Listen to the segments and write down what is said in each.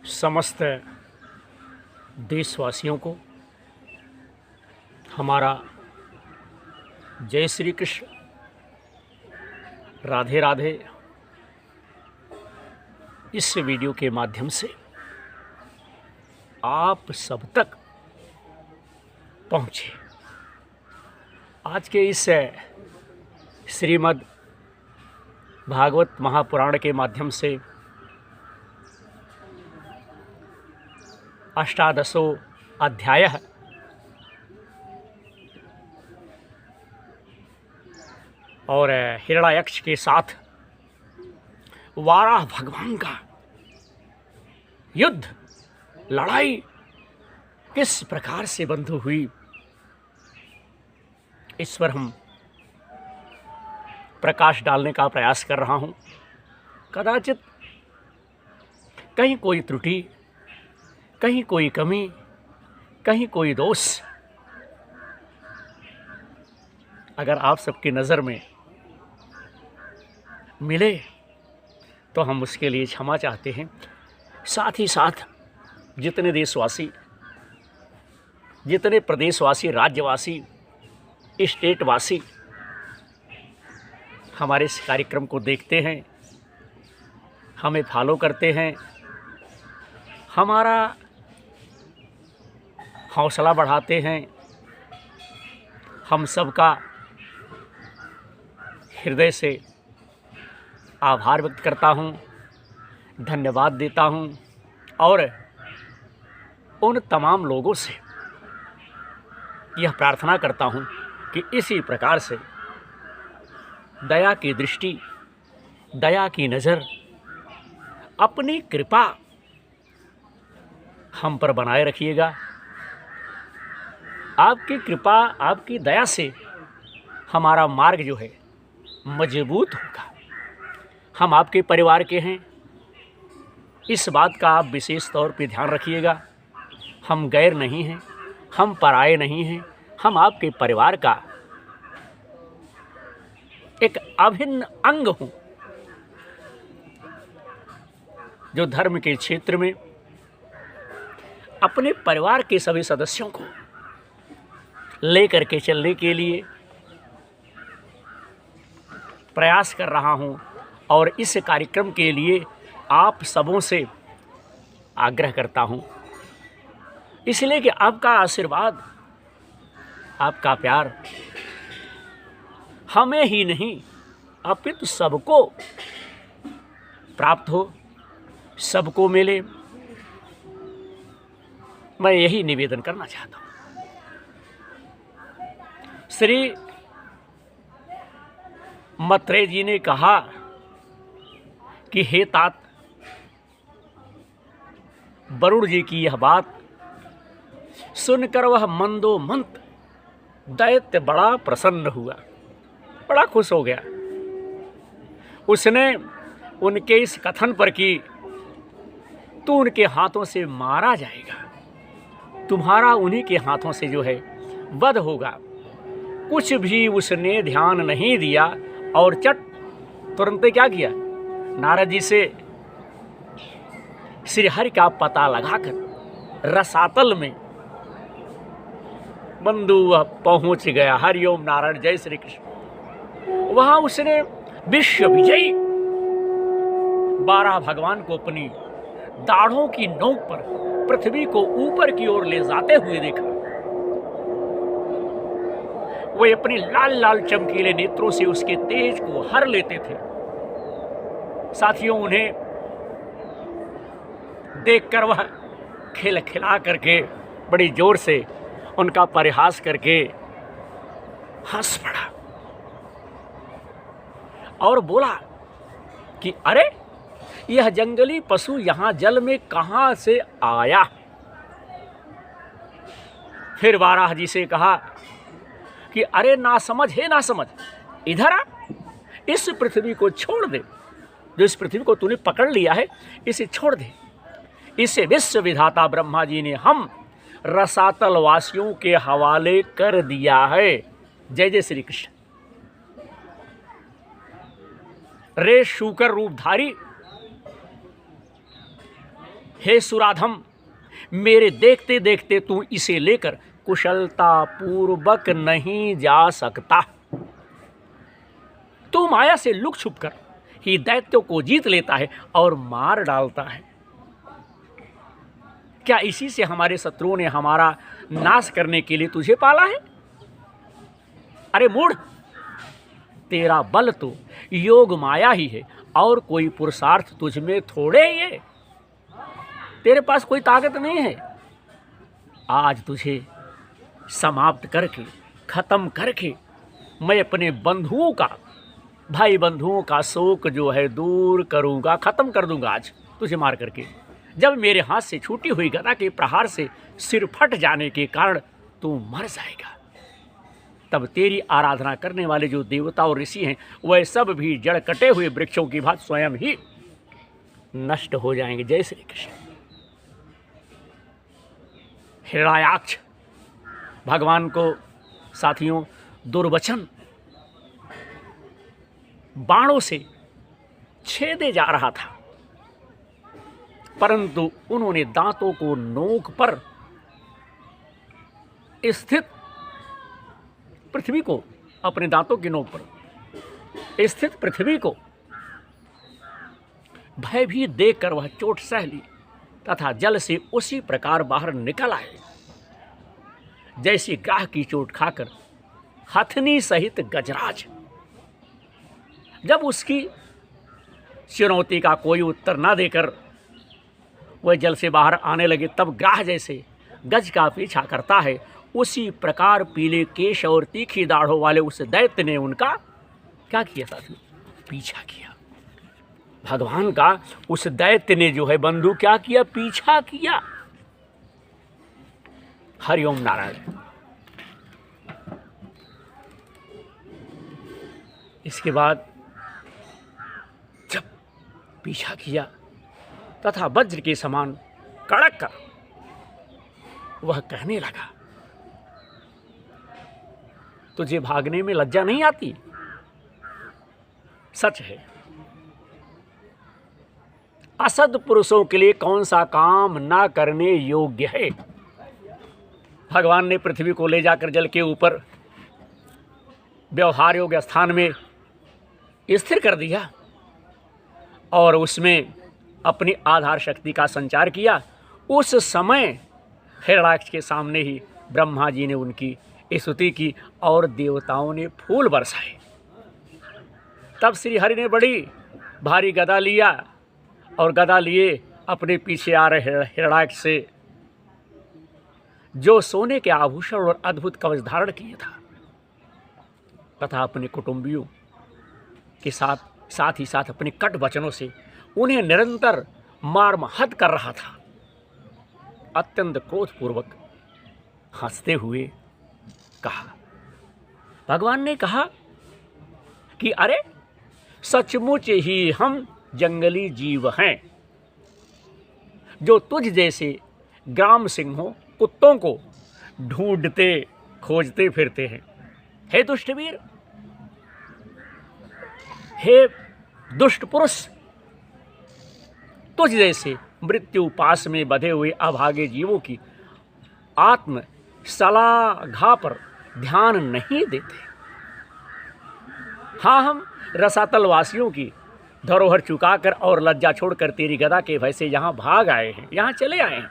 समस्त देशवासियों को हमारा जय श्री कृष्ण, राधे राधे। इस वीडियो के माध्यम से आप सब तक पहुँचे। आज के इस श्रीमद् भागवत महापुराण के माध्यम से अष्टादशो अध्याय और हिरण्याक्ष के साथ वाराह भगवान का युद्ध, लड़ाई किस प्रकार से बंधु हुई, इस पर हम प्रकाश डालने का प्रयास कर रहा हूँ। कदाचित कहीं कोई त्रुटि, कहीं कोई कमी, कहीं कोई दोष अगर आप सबकी नज़र में मिले तो हम उसके लिए क्षमा चाहते हैं। साथ ही साथ जितने देशवासी, जितने प्रदेशवासी, राज्यवासी, स्टेटवासी हमारे इस कार्यक्रम को देखते हैं, हमें फॉलो करते हैं, हमारा हौसला बढ़ाते हैं, हम सबका हृदय से आभार व्यक्त करता हूँ, धन्यवाद देता हूँ और उन तमाम लोगों से यह प्रार्थना करता हूँ कि इसी प्रकार से दया की दृष्टि, दया की नज़र, अपनी कृपा हम पर बनाए रखिएगा। आपकी कृपा, आपकी दया से हमारा मार्ग जो है मजबूत होगा। हम आपके परिवार के हैं, इस बात का आप विशेष तौर पे ध्यान रखिएगा। हम गैर नहीं हैं, हम पराये नहीं हैं, हम आपके परिवार का एक अभिन्न अंग हूँ जो धर्म के क्षेत्र में अपने परिवार के सभी सदस्यों को लेकर के चलने के लिए प्रयास कर रहा हूँ और इस कार्यक्रम के लिए आप सबों से आग्रह करता हूँ, इसलिए कि आपका आशीर्वाद, आपका प्यार हमें ही नहीं अपितु सबको प्राप्त हो, सबको मिले। मैं यही निवेदन करना चाहता हूँ। श्री मैत्रेय जी ने कहा कि हे तात, वरुण जी की यह बात सुनकर वह मंदोमंत दैत्य बड़ा प्रसन्न हुआ, बड़ा खुश हो गया। उसने उनके इस कथन पर कि तू उनके हाथों से मारा जाएगा, तुम्हारा उन्हीं के हाथों से जो है वध होगा, कुछ भी उसने ध्यान नहीं दिया और चट तुरंत क्या किया, नारद जी से श्री हरि का पता लगाकर रसातल में बंधु वह पहुंच गया। हरिओम नारायण, जय श्री कृष्ण। वहां उसने विश्व विजयी वाराह भगवान को अपनी दाढ़ों की नोक पर पृथ्वी को ऊपर की ओर ले जाते हुए देखा। वे अपनी लाल लाल चमकीले नेत्रों से उसके तेज को हर लेते थे। साथियों, उन्हें देखकर वह खिलखिला करके बड़ी जोर से उनका परिहास करके हंस पड़ा और बोला कि अरे, यह जंगली पशु यहां जल में कहां से आया। फिर वाराह जी से कहा कि अरे नासमझ, हे नासमझ, इधर आ, इस पृथ्वी को छोड़ दे, जो इस पृथ्वी को तूने पकड़ लिया है इसे छोड़ दे। इसे विश्व विधाता ब्रह्मा जी ने हम रसातल वासियों के हवाले कर दिया है। जय जय श्री कृष्ण। रे शूकर रूपधारी हे सुराधम, मेरे देखते देखते तू इसे लेकर कुशलता पूर्वक नहीं जा सकता। तू माया से लुक छुप कर ही दैत्यों को जीत लेता है और मार डालता है। क्या इसी से हमारे शत्रुओं ने हमारा नाश करने के लिए तुझे पाला है? अरे मूढ़, तेरा बल तो योग माया ही है और कोई पुरुषार्थ तुझ में थोड़े ही है। तेरे पास कोई ताकत नहीं है। आज तुझे समाप्त करके, खत्म करके मैं अपने बंधुओं का, भाई बंधुओं का शोक जो है दूर करूंगा, खत्म कर दूंगा आज तुझे मार करके। जब मेरे हाथ से छूटी हुई गदा के प्रहार से सिर फट जाने के कारण तू मर जाएगा, तब तेरी आराधना करने वाले जो देवता और ऋषि हैं वह सब भी जड़ कटे हुए वृक्षों की भांति स्वयं ही नष्ट हो जाएंगे। जय श्री कृष्ण। हिरण्याक्ष भगवान को साथियों दुर्वचन बाणों से छेदे जा रहा था, परंतु उन्होंने दांतों को नोक पर स्थित पृथ्वी को, अपने दांतों की नोक पर स्थित पृथ्वी को भयभीत देखकर वह चोट सह ली तथा जल से उसी प्रकार बाहर निकल आए जैसी ग्राह की चोट खाकर हथनी सहित गजराज। जब उसकी चुनौती का कोई उत्तर न देकर वह जल से बाहर आने लगे, तब ग्राह जैसे गज का पीछा करता है, उसी प्रकार पीले केश और तीखी दाढ़ों वाले उस दैत्य ने उनका क्या किया साथियों? पीछा किया। भगवान का उस दैत्य ने जो है बंधु क्या किया? पीछा किया। हरिओम नारायण। इसके बाद जब पीछा किया तथा वज्र के समान कड़क कर वह कहने लगा, तुझे भागने में लज्जा नहीं आती? सच है, असद पुरुषों के लिए कौन सा काम ना करने योग्य है। भगवान ने पृथ्वी को ले जाकर जल के ऊपर व्यवहार योग्य स्थान में स्थिर कर दिया और उसमें अपनी आधार शक्ति का संचार किया। उस समय हिरण्याक्ष के सामने ही ब्रह्मा जी ने उनकी स्तुति की और देवताओं ने फूल बरसाए। तब श्री हरि ने बड़ी भारी गदा लिया और गदा लिए अपने पीछे आ रहे हिरण्याक्ष से जो सोने के आभूषण और अद्भुत कवच धारण किया था तथा अपने कुटुंबियों के साथ ही साथ अपने कट वचनों से उन्हें निरंतर मारमहत कर रहा था। अत्यंत क्रोधपूर्वक हंसते हुए कहा, भगवान ने कहा कि अरे सचमुच ही हम जंगली जीव हैं जो तुझ जैसे ग्राम सिंहों कुत्तों को ढूंढते खोजते फिरते हैं। हे दुष्टवीर, हे दुष्ट पुरुष, तुझ जैसे मृत्यु पास में बंधे हुए अभागे जीवों की आत्म सलाघा पर ध्यान नहीं देते। हाँ, हम रसातल वासियों की धरोहर चुकाकर और लज्जा छोड़कर तेरी गदा के भय से यहाँ भाग आए हैं, यहाँ चले आए हैं।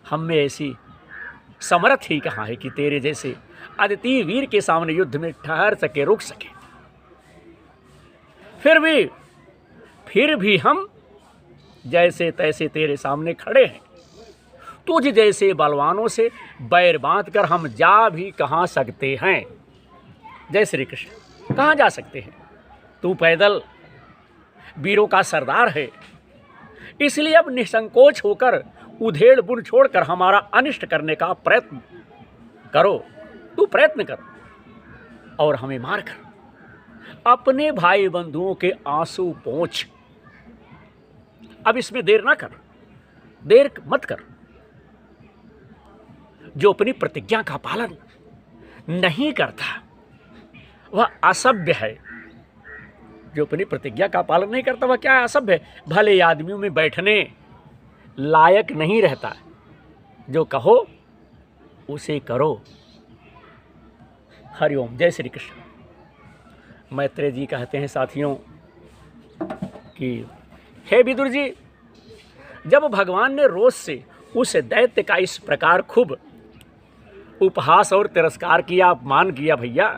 हम में ऐसी समर्थ ही कहाँ है कि तेरे जैसे अद्वितीय वीर के सामने युद्ध में ठहर सके, रुक सके। फिर भी हम जैसे तैसे तेरे सामने खड़े हैं। तुझ जैसे बलवानों से बैर बांध कर हम जा भी कहाँ सकते हैं। जय श्री कृष्ण। कहाँ जा सकते हैं? तू पैदल वीरों का सरदार है, इसलिए अब निसंकोच होकर उधेड़ बुन छोड़कर हमारा अनिष्ट करने का प्रयत्न करो। तू प्रयत्न कर और हमें मार कर अपने भाई बंधुओं के आंसू पोंछ। अब इसमें देर ना कर, देर मत कर। जो अपनी प्रतिज्ञा का पालन नहीं करता वह असभ्य है। जो अपनी प्रतिज्ञा का पालन नहीं करता वह क्या असभ्य है? भले आदमियों में बैठने लायक नहीं रहता। जो कहो उसे करो। हरिओम। जय श्री कृष्ण। मैत्रेय जी कहते हैं साथियों कि हे विदुर जी, जब भगवान ने रोज से उस दैत्य का इस प्रकार खूब उपहास और तिरस्कार किया, अपमान किया भैया,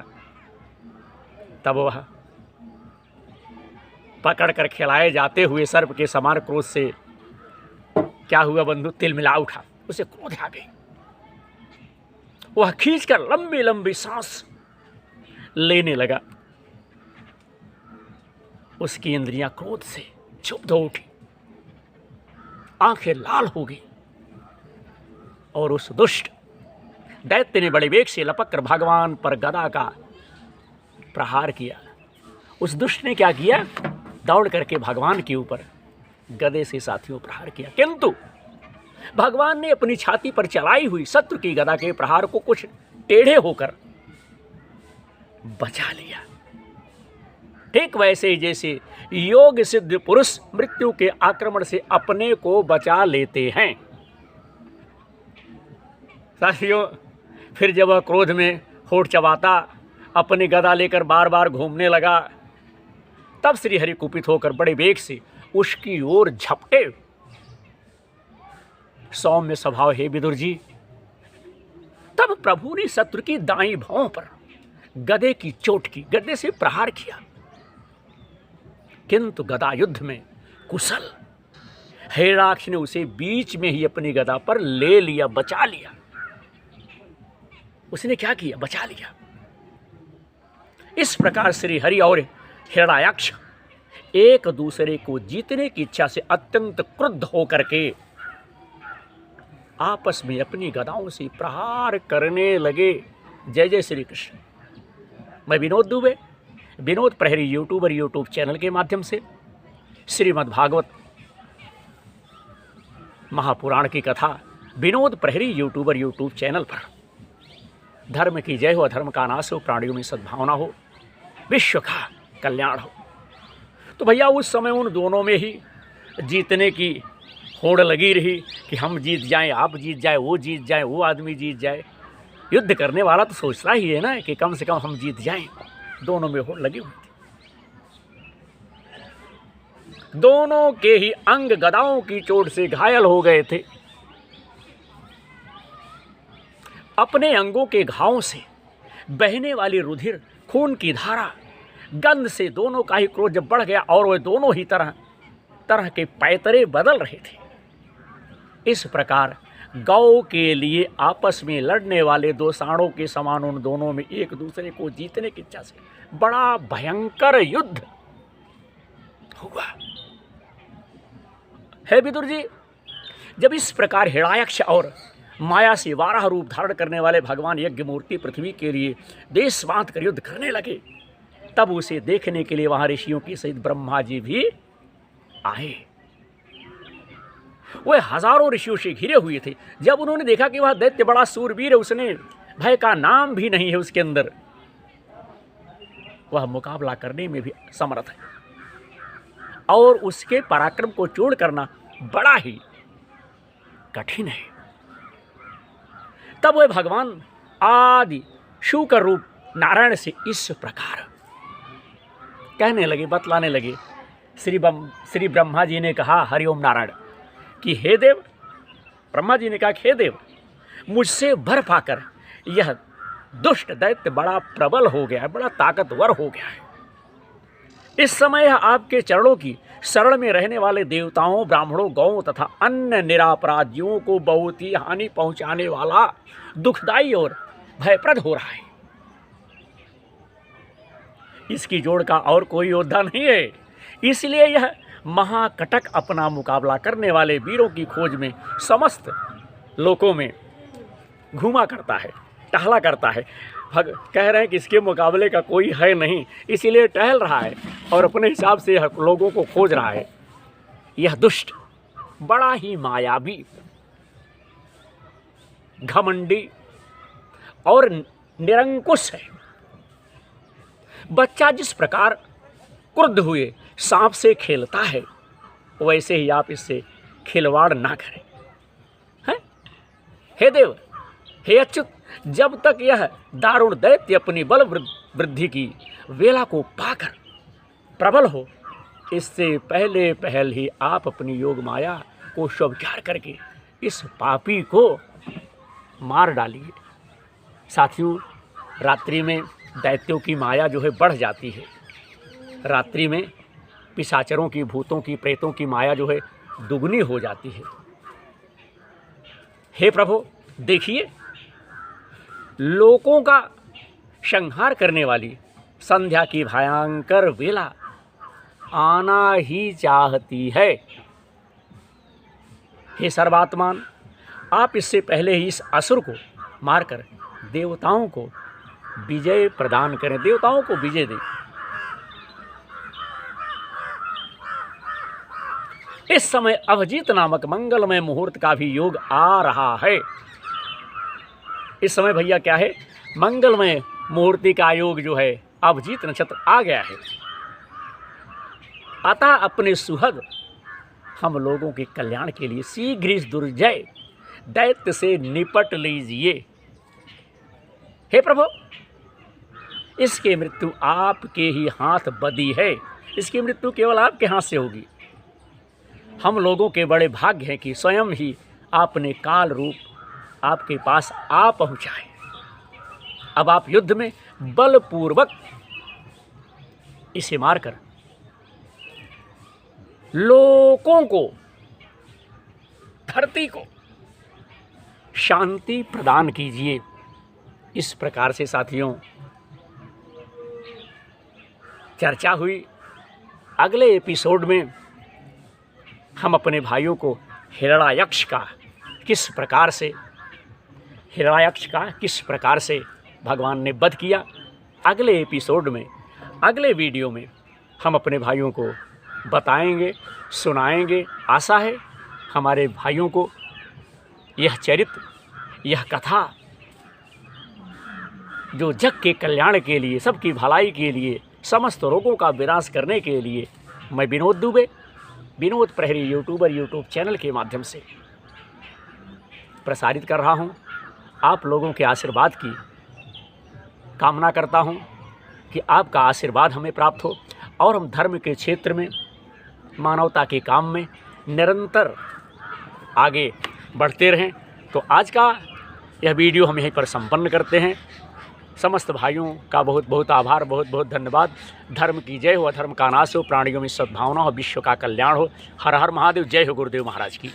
तब वह पकड़ कर खिलाए जाते हुए सर्प के समान क्रोध से क्या हुआ बंधु, तिलमिला उठा। उसे क्रोध आ गई। वह खींचकर लंबी लंबी सांस लेने लगा। उसकी इंद्रियां क्रोध से क्षुब्ध हो उठी, आंखें लाल हो गई और उस दुष्ट दैत्य ने बड़े वेग से लपक कर भगवान पर गदा का प्रहार किया। उस दुष्ट ने क्या किया, दौड़ करके भगवान के ऊपर गदे से साथियों प्रहार किया, किंतु भगवान ने अपनी छाती पर चलाई हुई शत्रु की गदा के प्रहार को कुछ टेढ़े होकर बचा लिया। ठीक वैसे ही जैसे योग सिद्ध पुरुष मृत्यु के आक्रमण से अपने को बचा लेते हैं। साथियों, फिर जब वह क्रोध में होठ चबाता अपनी गदा लेकर बार बार घूमने लगा, तब श्री हरि कुपित होकर बड़े वेग से उसकी ओर झपटे। सौम्य स्वभाव हे विदुर जी, तब प्रभु ने शत्रु की दाईं भौं पर गदे की चोट की, गदे से प्रहार किया, किंतु गदा युद्ध में कुशल हिरण्याक्ष ने उसे बीच में ही अपनी गदा पर ले लिया, बचा लिया। उसने क्या किया, बचा लिया। इस प्रकार श्री हरि और हिरण्याक्ष एक दूसरे को जीतने की इच्छा से अत्यंत क्रुद्ध होकर के आपस में अपनी गदाओं से प्रहार करने लगे। जय जय श्री कृष्ण। मैं विनोद दुबे, विनोद प्रहरी यूट्यूबर यूट्यूब चैनल के माध्यम से श्रीमद् भागवत महापुराण की कथा विनोद प्रहरी यूट्यूबर यूट्यूब चैनल पर, धर्म की जय हो, अधर्म का नाश हो, प्राणियों में सद्भावना हो, विश्व का कल्याण हो। तो भैया उस समय उन दोनों में ही जीतने की होड़ लगी रही कि हम जीत जाएं, आप जीत जाए, वो जीत जाए, वो आदमी जीत जाए। युद्ध करने वाला तो सोचता ही है ना कि कम से कम हम जीत जाएं। दोनों में होड़ लगी हुई थी। दोनों के ही अंग गदाओं की चोट से घायल हो गए थे। अपने अंगों के घावों से बहने वाली रुधिर, खून की धारा, गंध से दोनों का ही क्रोध जब बढ़ गया और वे दोनों ही तरह तरह के पैतरे बदल रहे थे। इस प्रकार गौ के लिए आपस में लड़ने वाले दो सांडों के समान उन दोनों में एक दूसरे को जीतने की इच्छा से बड़ा भयंकर युद्ध हुआ। हे विदुर जी, जब इस प्रकार हिरण्याक्ष और माया से वाराह रूप धारण करने वाले भगवान यज्ञ मूर्ति पृथ्वी के लिए देश बांध कर युद्ध करने लगे, तब उसे देखने के लिए वहां ऋषियों के सहित ब्रह्मा जी भी आए। वे हजारों ऋषियों से घिरे हुए थे। जब उन्होंने देखा कि वह दैत्य बड़ा सूरवीर है, उसने भय का नाम भी नहीं है उसके अंदर, वह मुकाबला करने में भी समर्थ है और उसके पराक्रम को चूर्ण करना बड़ा ही कठिन है, तब वे भगवान आदि शूकर रूप नारायण से इस प्रकार कहने लगे, बतलाने लगे। श्री ब्रह्मा जी ने कहा हरिओम नारायण कि हे देव, ब्रह्मा जी ने कहा कि हे देव, मुझसे भर पाकर यह दुष्ट दैत्य बड़ा प्रबल हो गया है, बड़ा ताकतवर हो गया है। इस समय यह आपके चरणों की शरण में रहने वाले देवताओं, ब्राह्मणों, गौओं तथा अन्य निरापराधियों को बहुत ही हानि पहुंचाने वाला, दुखदायी और भयप्रद हो रहा है। इसकी जोड़ का और कोई योद्धा नहीं है, इसलिए यह महाकटक अपना मुकाबला करने वाले वीरों की खोज में समस्त लोकों में घूमा करता है, टहला करता है। कह रहे हैं कि इसके मुकाबले का कोई है नहीं, इसीलिए टहल रहा है और अपने हिसाब से लोगों को खोज रहा है। यह दुष्ट बड़ा ही मायावी, घमंडी और निरंकुश है। बच्चा जिस प्रकार क्रुद्ध हुए सांप से खेलता है, वैसे ही आप इससे खिलवाड़ ना करें। हैं? हे देव, हे अच्युत, जब तक यह दारुण दैत्य अपनी बल वृद्धि की वेला को पाकर प्रबल हो, इससे पहले पहल ही आप अपनी योग माया को स्वीकार करके इस पापी को मार डालिए। साथियों, रात्रि में दैत्यों की माया जो है बढ़ जाती है। रात्रि में पिशाचरों की, भूतों की, प्रेतों की माया जो है दुगनी हो जाती है। हे प्रभु, देखिए, लोगों का संहार करने वाली संध्या की भयंकर वेला आना ही चाहती है। हे सर्वात्मान, आप इससे पहले ही इस असुर को मारकर देवताओं को विजय प्रदान करें, देवताओं को विजय दें। इस समय अभिजीत नामक मंगलमय मुहूर्त का भी योग आ रहा है। इस समय भैया क्या है, मंगलमय मुहूर्ति का योग जो है अभिजीत नक्षत्र आ गया है। अतः अपने सुहग हम लोगों के कल्याण के लिए शीघ्र इस दुर्जय दैत्य से निपट लीजिए। हे प्रभु, इसकी मृत्यु आपके ही हाथ बदी है। इसकी मृत्यु केवल आपके हाथ से होगी। हम लोगों के बड़े भाग्य हैं कि स्वयं ही आपने काल रूप आपके पास आ पहुँचा है। अब आप युद्ध में बलपूर्वक इसे मारकर लोगों को, धरती को शांति प्रदान कीजिए। इस प्रकार से साथियों चर्चा हुई। अगले एपिसोड में हम अपने भाइयों को हिरण्याक्ष का किस प्रकार से भगवान ने वध किया, अगले एपिसोड में, अगले वीडियो में हम अपने भाइयों को बताएंगे, सुनाएंगे। आशा है हमारे भाइयों को यह चरित्र, यह कथा जो जग के कल्याण के लिए, सबकी भलाई के लिए, समस्त रोगों का विनाश करने के लिए मैं विनोद दुबे, विनोद प्रहरी यूट्यूब चैनल के माध्यम से प्रसारित कर रहा हूँ। आप लोगों के आशीर्वाद की कामना करता हूँ कि आपका आशीर्वाद हमें प्राप्त हो और हम धर्म के क्षेत्र में, मानवता के काम में निरंतर आगे बढ़ते रहें। तो आज का यह वीडियो हम यहीं पर संपन्न करते हैं। समस्त भाइयों का बहुत बहुत आभार, बहुत बहुत धन्यवाद। धर्म की जय हो, अधर्म का नाश हो, प्राणियों में सद्भावना हो, विश्व का कल्याण हो। हर हर महादेव। जय हो गुरुदेव महाराज की।